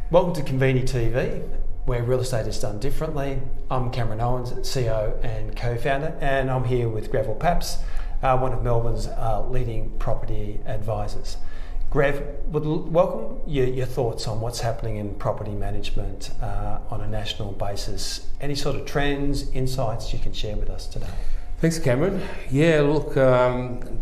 Welcome to Convini TV, where real estate is done differently. I'm Cameron Owens, CEO and co-founder, and I'm here with Greville Paps, one of Melbourne's leading property advisors. Grev, would welcome your thoughts on what's happening in property management on a national basis. Any sort of trends, insights you can share with us today? Thanks, Cameron. Yeah, look,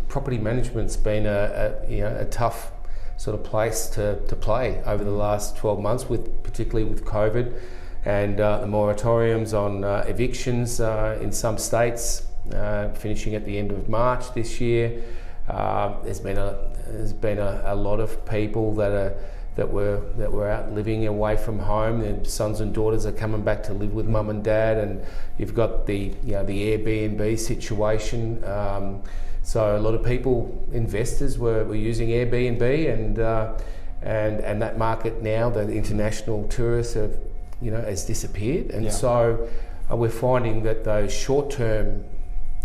property management's been a tough sort of place to play over the last 12 months, particularly with COVID and the moratoriums on evictions in some states finishing at the end of March this year. There's been a lot of people that were out living away from home. Their sons and daughters are coming back to live with mum and dad, and you've got the Airbnb situation. So a lot of people, investors, were using Airbnb, and that market now, the international tourists has disappeared, and so we're finding that those short-term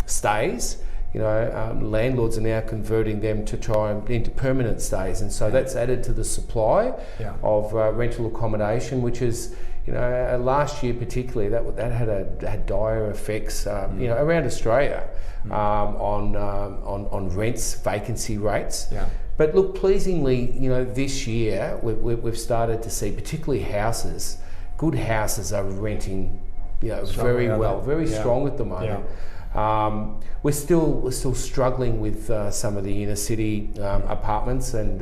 stays, landlords are now converting them to try and into permanent stays, and so that's added to the supply of rental accommodation, which is, last year particularly, that had dire effects, around Australia on rents, vacancy rates. Yeah. But look, pleasingly, this year we've started to see, particularly houses, good houses are renting, very well, very strong at the moment. Yeah. We're still struggling with some of the inner city apartments, and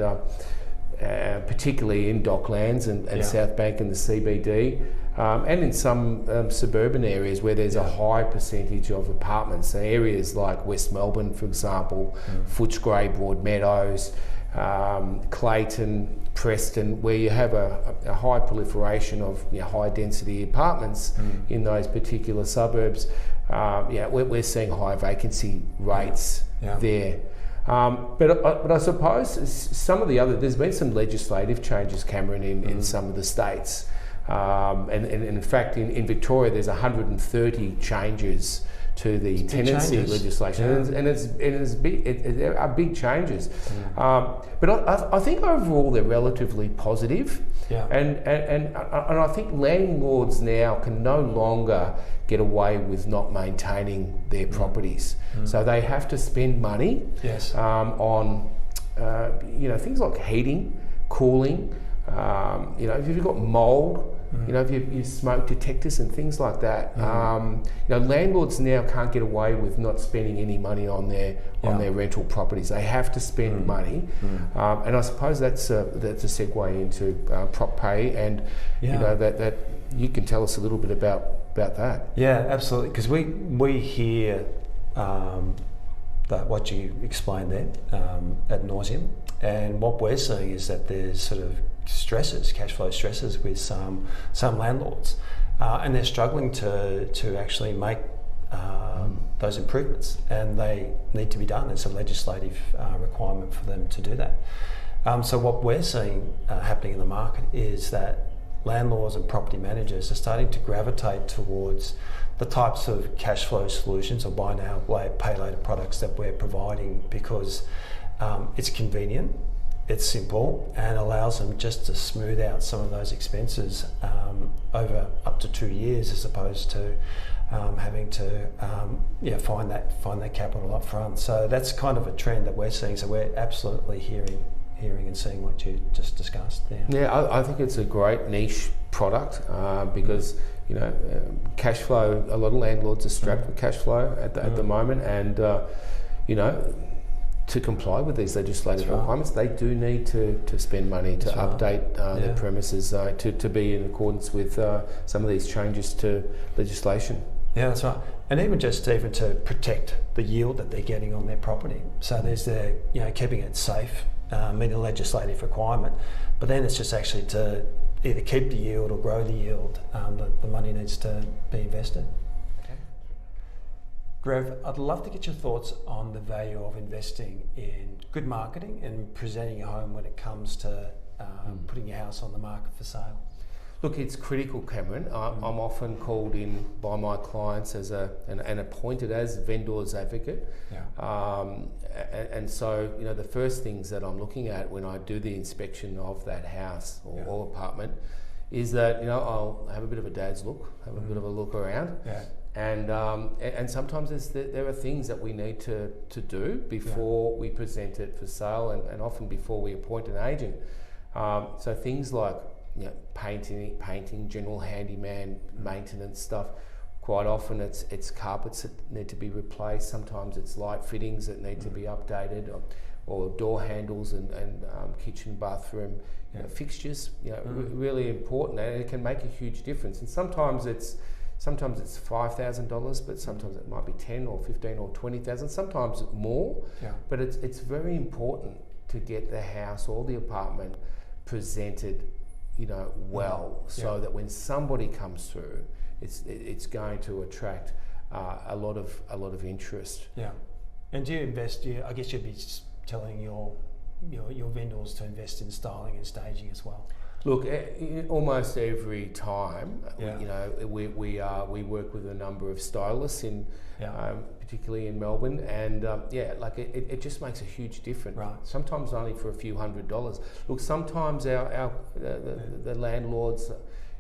particularly in Docklands and South Bank and the CBD, and in some suburban areas where there's a high percentage of apartments. So areas like West Melbourne, for example, Footscray, Broadmeadows, Clayton, Preston, where you have a high proliferation of high density apartments in those particular suburbs. We're seeing high vacancy rates there. But I suppose some of the there's been some legislative changes, Cameron, in some of the states. And in fact, in Victoria, there's 130 changes to the tenancy legislation, there are big changes. But I think overall they're relatively positive, and I think landlords now can no longer get away with not maintaining their properties, so they have to spend money on things like heating, cooling. If you've got mould, if you smoke detectors and things like that, landlords now can't get away with not spending any money on their rental properties. They have to spend money, and I suppose that's a segue into prop pay, and that you can tell us a little bit about that. Yeah, absolutely, because we hear that what you explained there ad nauseum, and what we're seeing is that there's sort of cash flow stresses with some landlords, and they're struggling to actually make those improvements, and they need to be done. It's a legislative requirement for them to do that. So what we're seeing happening in the market is that landlords and property managers are starting to gravitate towards the types of cash flow solutions or buy now, pay later products that we're providing, because it's convenient, it's simple, and allows them just to smooth out some of those expenses over up to 2 years, as opposed to having to find that capital up front. So that's kind of a trend that we're seeing. So we're absolutely hearing and seeing what you just discussed there. Yeah, I think it's a great niche product because cash flow. A lot of landlords are strapped with cash flow at the moment, and to comply with these legislative requirements, they do need to spend money to update their premises to be in accordance with some of these changes to legislation. Yeah, that's right. And even to protect the yield that they're getting on their property. So there's keeping it safe, meeting a legislative requirement, but then it's just actually to either keep the yield or grow the yield. The money needs to be invested. Grev, I'd love to get your thoughts on the value of investing in good marketing and presenting your home when it comes to putting your house on the market for sale. Look, it's critical, Cameron. I'm often called in by my clients as and appointed as vendor's advocate. And so, you know, the first things that I'm looking at when I do the inspection of that house or apartment is that, you know, I'll have a bit of a dad's look, have a bit of a look around. Yeah. And sometimes there are things that we need to do before we present it for sale, and often before we appoint an agent. So things like, you know, painting, general handyman maintenance stuff. Quite often it's carpets that need to be replaced. Sometimes it's light fittings that need to be updated, or door handles and kitchen, bathroom, you know, fixtures. You know, really important, and it can make a huge difference. And sometimes it's $5,000, but sometimes it might be 10 or 15 or 20,000. Sometimes more. Yeah. But it's very important to get the house or the apartment presented, you know, well, so that when somebody comes through, it's going to attract a lot of interest. Yeah. And do you invest? I guess you'd be telling your vendors to invest in styling and staging as well. Look, almost every time, you know, we work with a number of stylists particularly in Melbourne, and like it just makes a huge difference. Right. Sometimes only for a few $100s. Look, sometimes the landlords,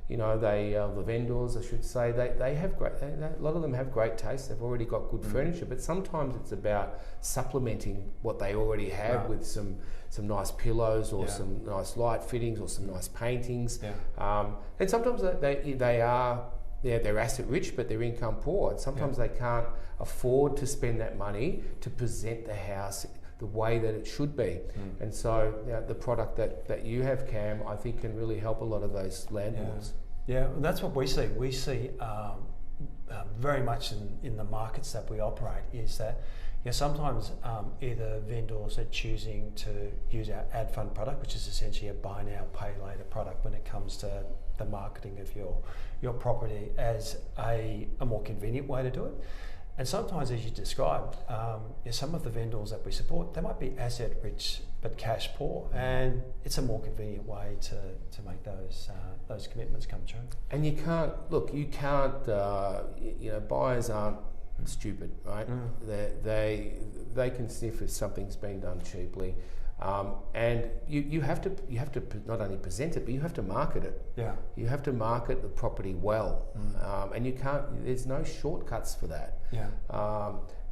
you know, the vendors, I should say, they have a lot of them have great taste. They've already got good furniture, but sometimes it's about supplementing what they already have with some nice pillows, or some nice light fittings, or some nice paintings. Yeah. And sometimes they're asset rich, but they're income poor. And sometimes they can't afford to spend that money to present the house the way that it should be. And so the product that you have, Cam, I think can really help a lot of those landlords. Yeah, that's what we see. We see very much in the markets that we operate is that sometimes either vendors are choosing to use our ad fund product, which is essentially a buy now, pay later product when it comes to the marketing of your property, as a more convenient way to do it. And sometimes, as you described, some of the vendors that we support, they might be asset rich but cash poor, and it's a more convenient way to make those commitments come true. And you can't, buyers aren't stupid, right? They can sniff if something's been done cheaply. And you have to not only present it, but you have to market it. Yeah. You have to market the property well, and you can't. There's no shortcuts for that. Yeah.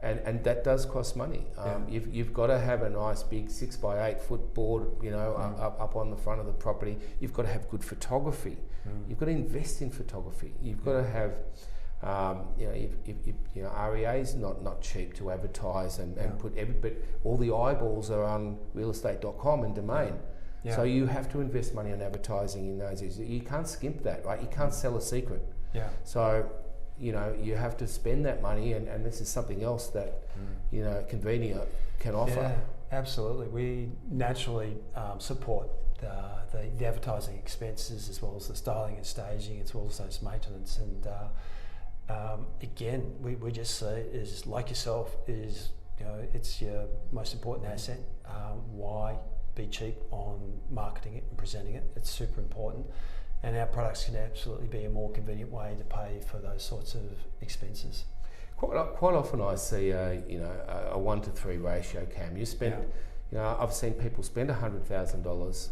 And that does cost money. You've got to have a nice big 6 by 8 foot board, up on the front of the property. You've got to have good photography. You've got to invest in photography. You've got to have. REA is not cheap to advertise and put but all the eyeballs are on realestate.com and Domain. So you have to invest money on advertising in those. You can't skimp that, right? You can't sell a secret. So you have to spend that money, and this is something else that Convini can offer. Absolutely. We naturally support the advertising expenses, as well as the styling and staging, as well as those maintenance. And again, we just see is like yourself is it's your most important asset. Why be cheap on marketing it and presenting it? It's super important, and our products can absolutely be a more convenient way to pay for those sorts of expenses. Quite often I see a 1-to-3 ratio, Cam. You spend. I've seen people spend $100,000,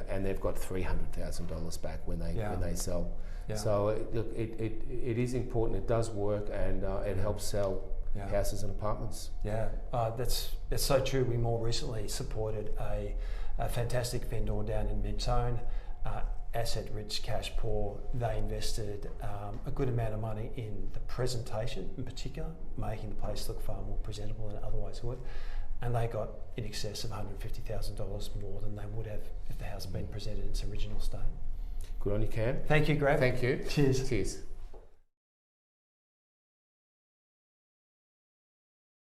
and they've got $300,000 back when they sell. Yeah. So it is important. It does work, and it helps sell houses and apartments. Yeah, that's so true. We more recently supported a fantastic vendor down in Mid-Zone, asset rich, cash poor. They invested a good amount of money in the presentation, in particular, making the place look far more presentable than it otherwise would. And they got in excess of $150,000 more than they would have if the house had been presented in its original state. Good on you, Cam. Thank you, Greg. Thank you. Cheers. Cheers.